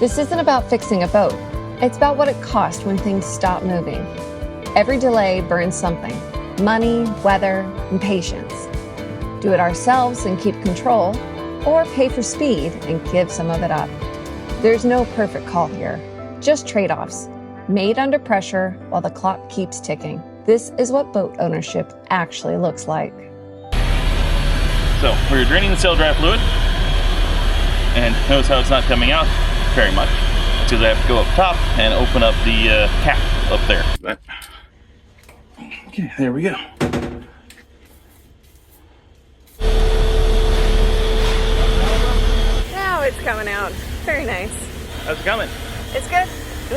This isn't about fixing a boat. It's about what it costs when things stop moving. Every delay burns something: money, weather, and patience. Do it ourselves and keep control, or pay for speed and give some of it up. There's no perfect call here, just trade-offs, made under pressure while the clock keeps ticking. This is what boat ownership actually looks like. So we're draining the sail dry fluid, and notice how it's not coming out very much. Because I have to go up top and open up the cap up there. But, okay, there we go. Now it's coming out. Very nice. How's it coming? It's good.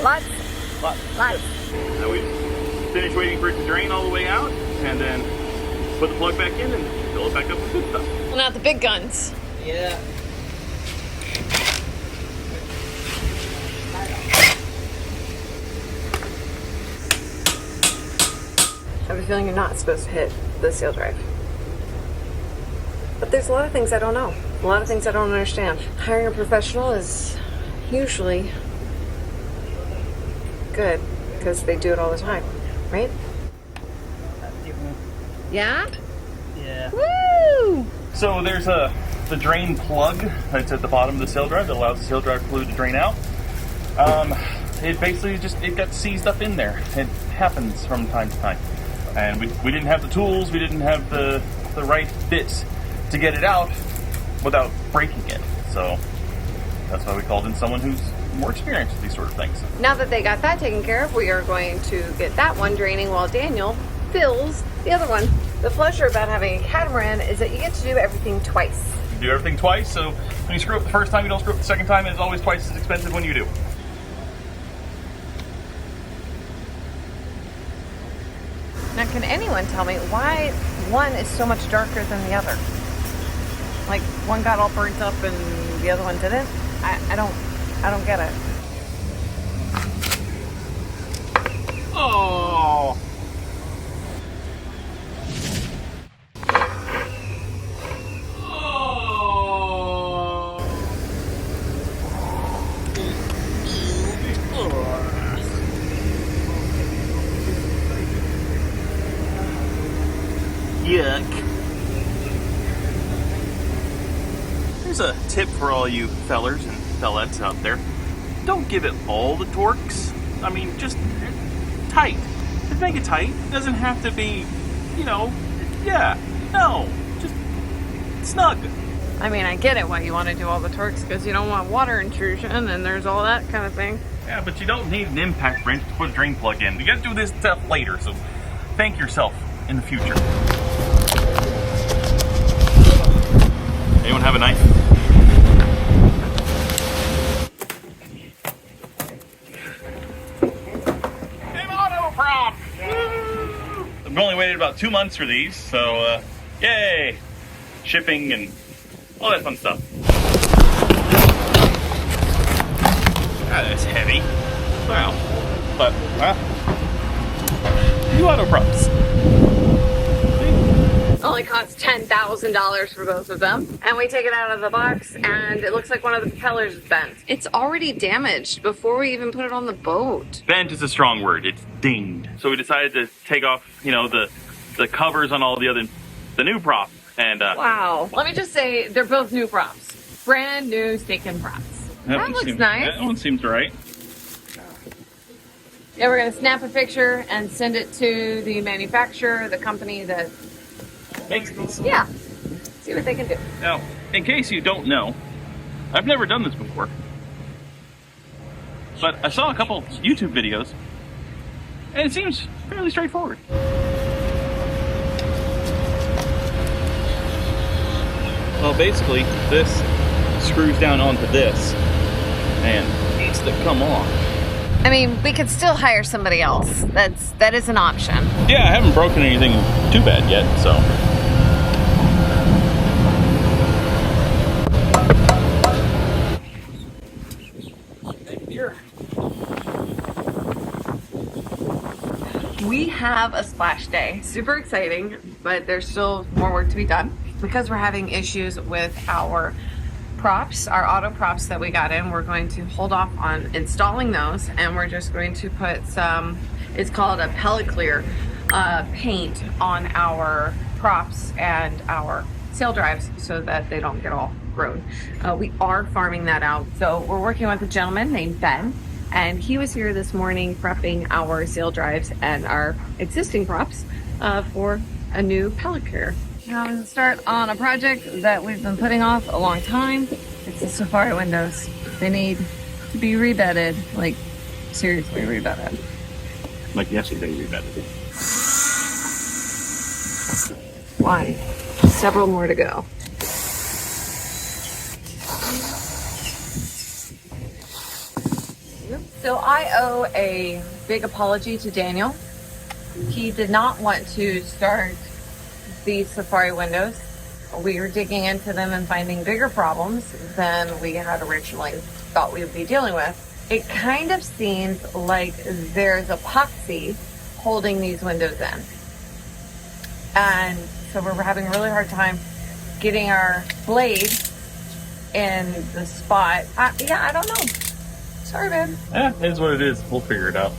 Lots. Lots. Now we finish waiting for it to drain all the way out, and then put the plug back in and fill it back up with good stuff. Well, not the big guns. Yeah. I have a feeling you're not supposed to hit the sail drive. But there's a lot of things I don't know. A lot of things I don't understand. Hiring a professional is usually good because they do it all the time, right? Yeah? Yeah. Woo! So there's the drain plug that's at the bottom of the sail drive that allows the sail drive fluid to drain out. It basically it got seized up in there. It happens from time to time. And we didn't have the tools, we didn't have the right bits to get it out without breaking it. So that's why we called in someone who's more experienced with these sort of things. Now that they got that taken care of, we are going to get that one draining while Daniel fills the other one. The pleasure about having a catamaran is that you get to do everything twice. You do everything twice, so when you screw up the first time, you don't screw up the second time, and it's always twice as expensive when you do. Now, can anyone tell me why one is so much darker than the other? Like one got all burnt up and the other one didn't? I don't get it. Oh! Yuck. Here's a tip for all you fellers and fellettes out there. Don't give it all the torques. I mean, just tight. Just make it tight. It doesn't have to be, just snug. I mean, I get it why you want to do all the torques because you don't want water intrusion and there's all that kind of thing. Yeah, but you don't need an impact wrench to put a drain plug in. You gotta do this stuff later, so thank yourself in the future. Anyone have a knife? I've only waited about 2 months for these, so yay! Shipping and all that fun stuff. That's heavy. Wow. But, new auto props. It only costs $10,000 for both of them. And we take it out of the box and it looks like one of the propellers is bent. It's already damaged before we even put it on the boat. Bent is a strong word. It's dinged. So we decided to take off, the covers on all the new prop. And wow. Let me just say, they're both new props. Brand new stinking props. That looks nice. That one seems right. Yeah, we're gonna snap a picture and send it to the manufacturer, the company that makes these. Yeah. See what they can do. Now, in case you don't know, I've never done this before. But I saw a couple YouTube videos, and it seems fairly straightforward. Well, basically, this screws down onto this, and needs to come off. I mean, we could still hire somebody else. That is an option. Yeah, I haven't broken anything too bad yet, so. We have a splash day. Super exciting, but there's still more work to be done because we're having issues with our props, our auto props that we got in. We're going to hold off on installing those, and we're just going to put some, it's called a pellet clear paint on our props and our sail drives so that they don't get all grown. We are farming that out. So we're working with a gentleman named Ben, and he was here this morning prepping our sail drives and our existing props for a new pellet clear. Now I'm going to start on a project that we've been putting off a long time. It's the Safari windows. They need to be rebedded, like seriously rebedded. Like yesterday rebedded. One. Several more to go. So I owe a big apology to Daniel. He did not want to start these Safari windows. We were digging into them and finding bigger problems than we had originally thought we would be dealing with. It kind of seems like there's epoxy holding these windows in. And so we're having a really hard time getting our blade in the spot. Yeah, I don't know. Sorry, babe. Yeah, it is what it is. We'll figure it out.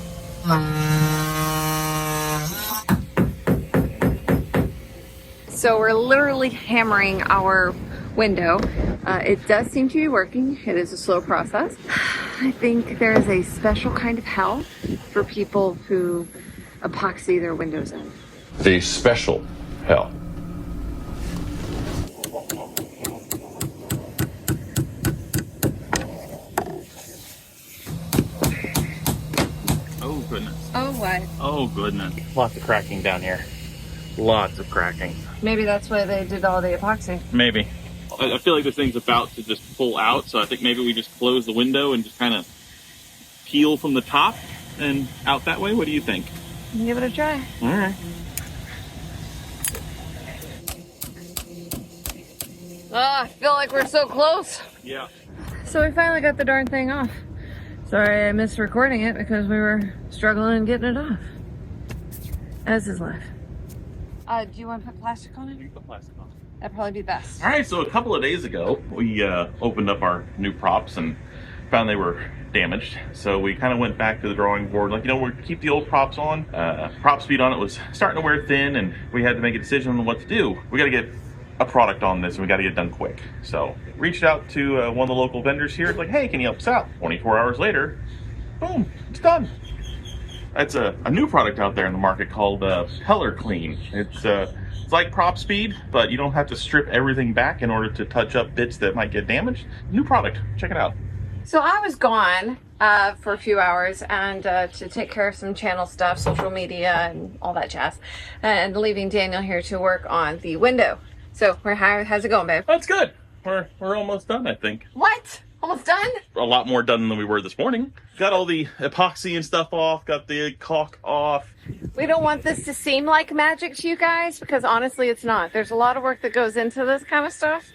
So we're literally hammering our window. It does seem to be working. It is a slow process. I think there is a special kind of hell for people who epoxy their windows in. The special hell. Oh, goodness. Oh, what? Oh, goodness. Lots of cracking down here. Lots of cracking. Maybe that's why they did all the epoxy. Maybe. I feel like this thing's about to just pull out, so I think maybe we just close the window and just kind of peel from the top and out that way. What do you think? Give it a try. All right. I feel like we're so close. Yeah. So we finally got the darn thing off. Sorry I missed recording it because we were struggling getting it off. As is life. Do you want to put plastic on it? You put plastic on. That'd probably be best. All right, so a couple of days ago, we opened up our new props and found they were damaged. So we kind of went back to the drawing board, like, we'll keep the old props on. Prop speed on it was starting to wear thin, and we had to make a decision on what to do. We got to get a product on this, and we got to get it done quick. So reached out to one of the local vendors here, like, hey, can you help us out? 24 hours later, boom, it's done. It's a new product out there in the market called Pellet Clean. It's like prop speed, but you don't have to strip everything back in order to touch up bits that might get damaged. New product, check it out. So I was gone for a few hours and to take care of some channel stuff, social media and all that jazz, and leaving Daniel here to work on the window. So how's it going, babe? That's good. We're almost done, I think. What? Almost done? A lot more done than we were this morning. Got all the epoxy and stuff off, got the caulk off. We don't want this to seem like magic to you guys, because honestly it's not. There's a lot of work that goes into this kind of stuff.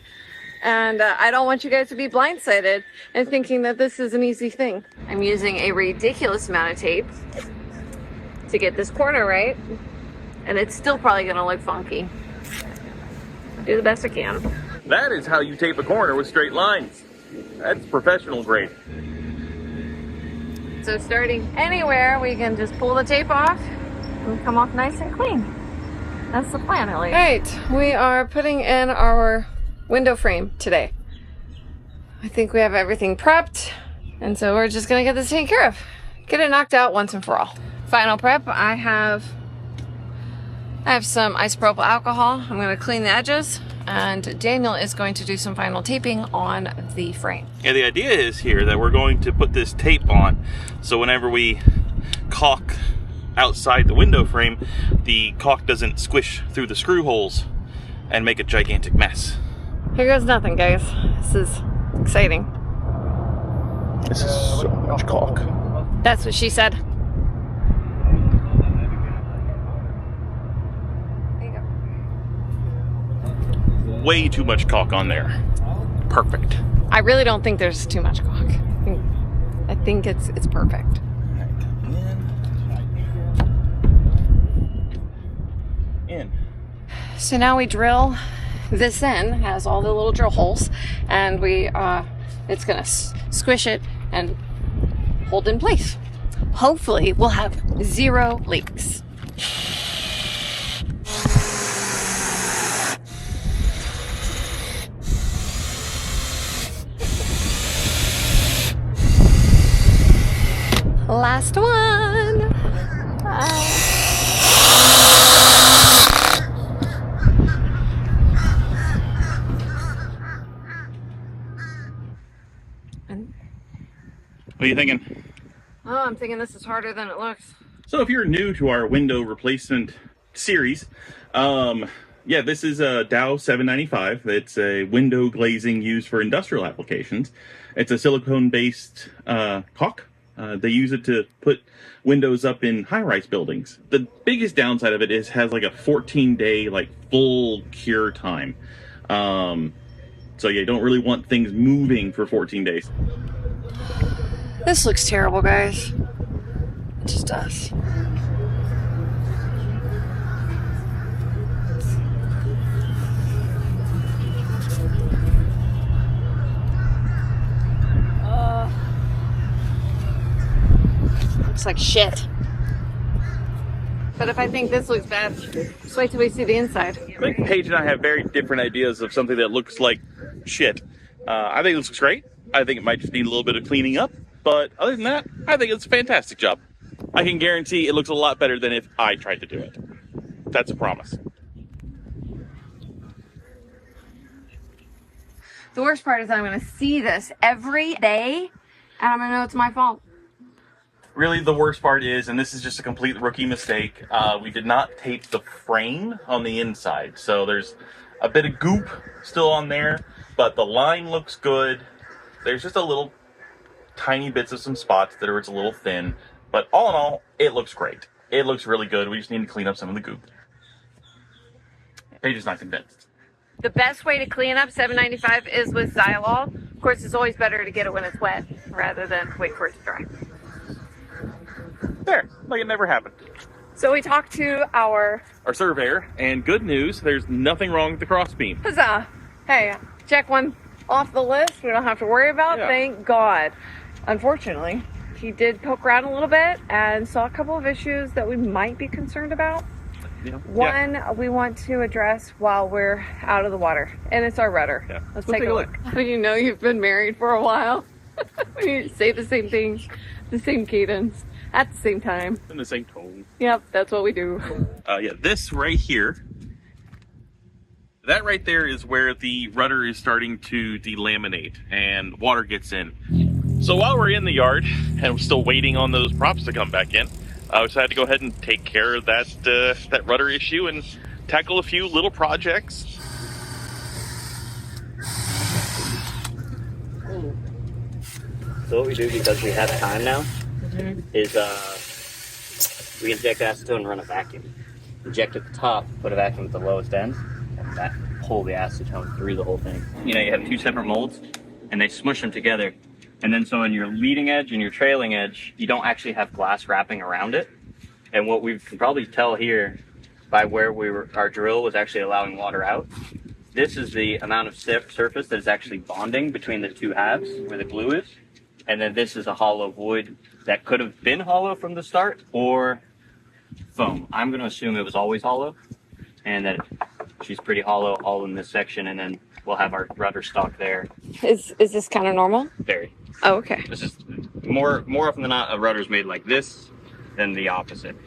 And I don't want you guys to be blindsided and thinking that this is an easy thing. I'm using a ridiculous amount of tape to get this corner right. And it's still probably gonna look funky. I'll do the best I can. That is how you tape a corner with straight lines. That's professional grade. So starting anywhere, we can just pull the tape off and come off nice and clean. That's the plan, at least. All right, we are putting in our window frame today. I think we have everything prepped, and so we're just gonna get this taken care of. Get it knocked out once and for all. Final prep, I have some isopropyl alcohol. I'm gonna clean the edges, and Daniel is going to do some final taping on the frame. Yeah, the idea is here that we're going to put this tape on, so whenever we caulk outside the window frame, the caulk doesn't squish through the screw holes and make a gigantic mess. Here goes nothing, guys. This is exciting. This is so much caulk. That's what she said. Way too much caulk on there. Perfect. I really don't think there's too much caulk. I think it's perfect. In. So now we drill this in has all the little drill holes, and it's gonna squish it and hold in place. Hopefully we'll have 0 leaks. Last one. What are you thinking? Oh, I'm thinking this is harder than it looks. So if you're new to our window replacement series, yeah, this is a Dow 795. It's a window glazing used for industrial applications. It's a silicone-based caulk. They use it to put windows up in high-rise buildings. The biggest downside of it has like a 14-day full cure time. So yeah, you don't really want things moving for 14 days. This looks terrible, guys. It just does. Looks like shit. But if I think this looks bad, just wait till we see the inside. I think Paige and I have very different ideas of something that looks like shit. I think this looks great. I think it might just need a little bit of cleaning up. But other than that, I think it's a fantastic job. I can guarantee it looks a lot better than if I tried to do it. That's a promise. The worst part is I'm going to see this every day, and I'm going to know it's my fault. Really, the worst part is, and this is just a complete rookie mistake, we did not tape the frame on the inside. So there's a bit of goop still on there, but the line looks good. There's just a little tiny bits of some spots that are it's a little thin, but all in all, it looks great. It looks really good. We just need to clean up some of the goop. Paige is not convinced. The best way to clean up 795 is with Xylol. Of course, it's always better to get it when it's wet rather than wait for it to dry. There, like it never happened. So we talked to our surveyor, and good news, there's nothing wrong with the crossbeam. huzzah! Hey, check one off the list. We don't have to worry about. Yeah. Thank God. Unfortunately, he did poke around a little bit and saw a couple of issues that we might be concerned about. Yeah. One we want to address while we're out of the water, and it's our rudder. Yeah. Let's take a look. How do you know you've been married for a while? When you say the same things, the same cadence, at the same time. In the same tone. Yep, that's what we do. Yeah, this right here, that right there is where the rudder is starting to delaminate and water gets in. So while we're in the yard and we're still waiting on those props to come back in, I decided to go ahead and take care of that rudder issue and tackle a few little projects. So what we do, because we have time now, is we inject acetone and run a vacuum. Inject at the top, put a vacuum at the lowest end, and that pull the acetone through the whole thing. You know, you have two separate molds, and they smush them together. And then so in your leading edge and your trailing edge, you don't actually have glass wrapping around it. And what we can probably tell here by where our drill was actually allowing water out, this is the amount of surface that is actually bonding between the two halves where the glue is. And then this is a hollow wood that could have been hollow from the start or foam. I'm going to assume it was always hollow and that she's pretty hollow all in this section, and then we'll have our rudder stock there. Is this kind of normal? Very. Oh, okay. This is more often than not, a rudder's made like this than the opposite.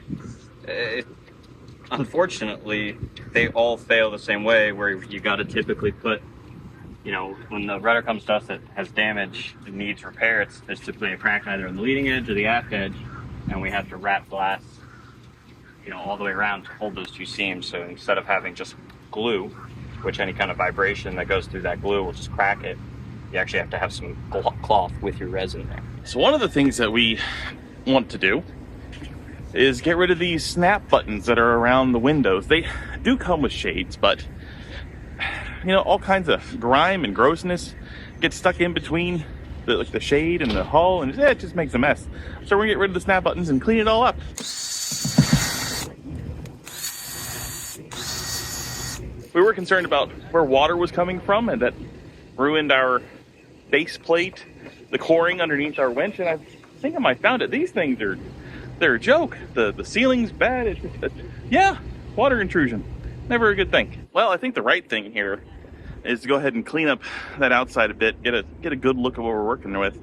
Unfortunately, they all fail the same way, where you got to typically put, you know, when the rudder comes to us that has damage, it needs repair, there's typically a crack either on the leading edge or the aft edge, and we have to wrap glass, you know, all the way around to hold those two seams. So instead of having just glue, which any kind of vibration that goes through that glue will just crack it, you actually have to have some cloth with your resin there. So one of the things that we want to do is get rid of these snap buttons that are around the windows. They do come with shades, but you know, all kinds of grime and grossness gets stuck in between the shade and the hull, and it just makes a mess. So we're gonna get rid of the snap buttons and clean it all up. We were concerned about where water was coming from, and that ruined our base plate, the coring underneath our winch, and I think I might found it. These things they're a joke. The ceiling's bad. Yeah, water intrusion. Never a good thing. Well, I think the right thing here is to go ahead and clean up that outside a bit, get a good look at what we're working with.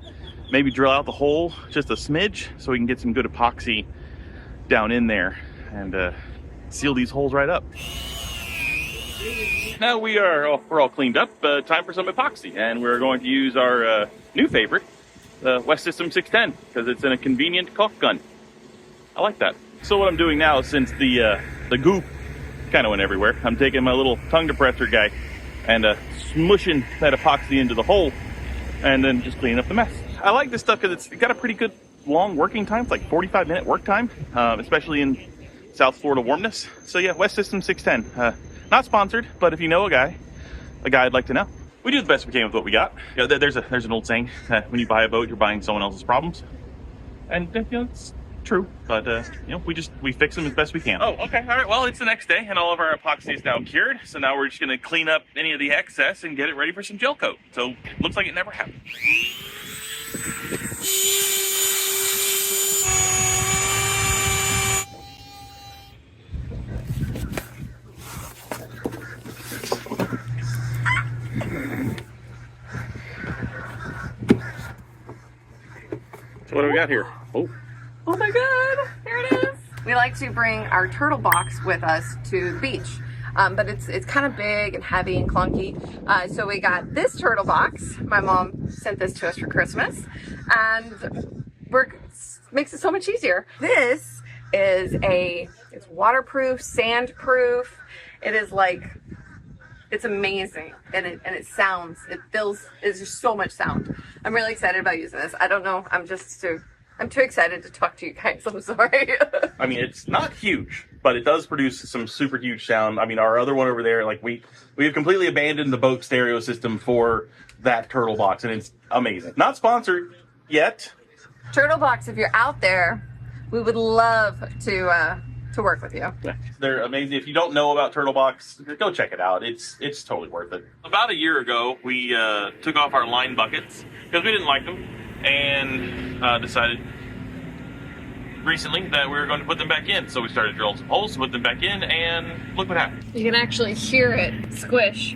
Maybe drill out the hole just a smidge so we can get some good epoxy down in there and seal these holes right up. Now we're all cleaned up. Time for some epoxy, and we're going to use our new favorite, the West System 610, because it's in a convenient caulk gun. I like that. So what I'm doing now, since the goop kind of went everywhere, I'm taking my little tongue depressor guy and smushing that epoxy into the hole, and then just cleaning up the mess. I like this stuff because it's got a pretty good long working time. It's like 45-minute work time, especially in South Florida warmness. So yeah, West System 610. Not sponsored, but if you know a guy I'd like to know. We do the best we can with what we got. You know, there's an old saying, when you buy a boat, you're buying someone else's problems. And you know, it's true, but you know, we fix them as best we can. Oh, okay, all right. Well, it's the next day, and all of our epoxy is now cured. So now we're just gonna clean up any of the excess and get it ready for some gel coat. So looks like it never happened. So what do we got here? Oh my God, there it is. We like to bring our turtle box with us to the beach, but it's kind of big and heavy and clunky. So we got this turtle box. My mom sent this to us for Christmas, and makes it so much easier. This is it's waterproof, sandproof. It is like, it's amazing, and it sounds, it's just so much sound. I'm really excited about using this. I don't know, I'm too excited to talk to you guys. I'm sorry. I mean, it's not huge, but it does produce some super huge sound. I mean, our other one over there, like we have completely abandoned the boat stereo system for that turtle box, and it's amazing. Not sponsored yet. Turtle box, if you're out there, we would love to work with you. Yeah, they're amazing. If you don't know about Turtlebox, go check it out. It's totally worth it. About a year ago, we took off our line buckets because we didn't like them, and decided recently that we were going to put them back in. So we started drilling some holes to put them back in, and look what happened. You can actually hear it squish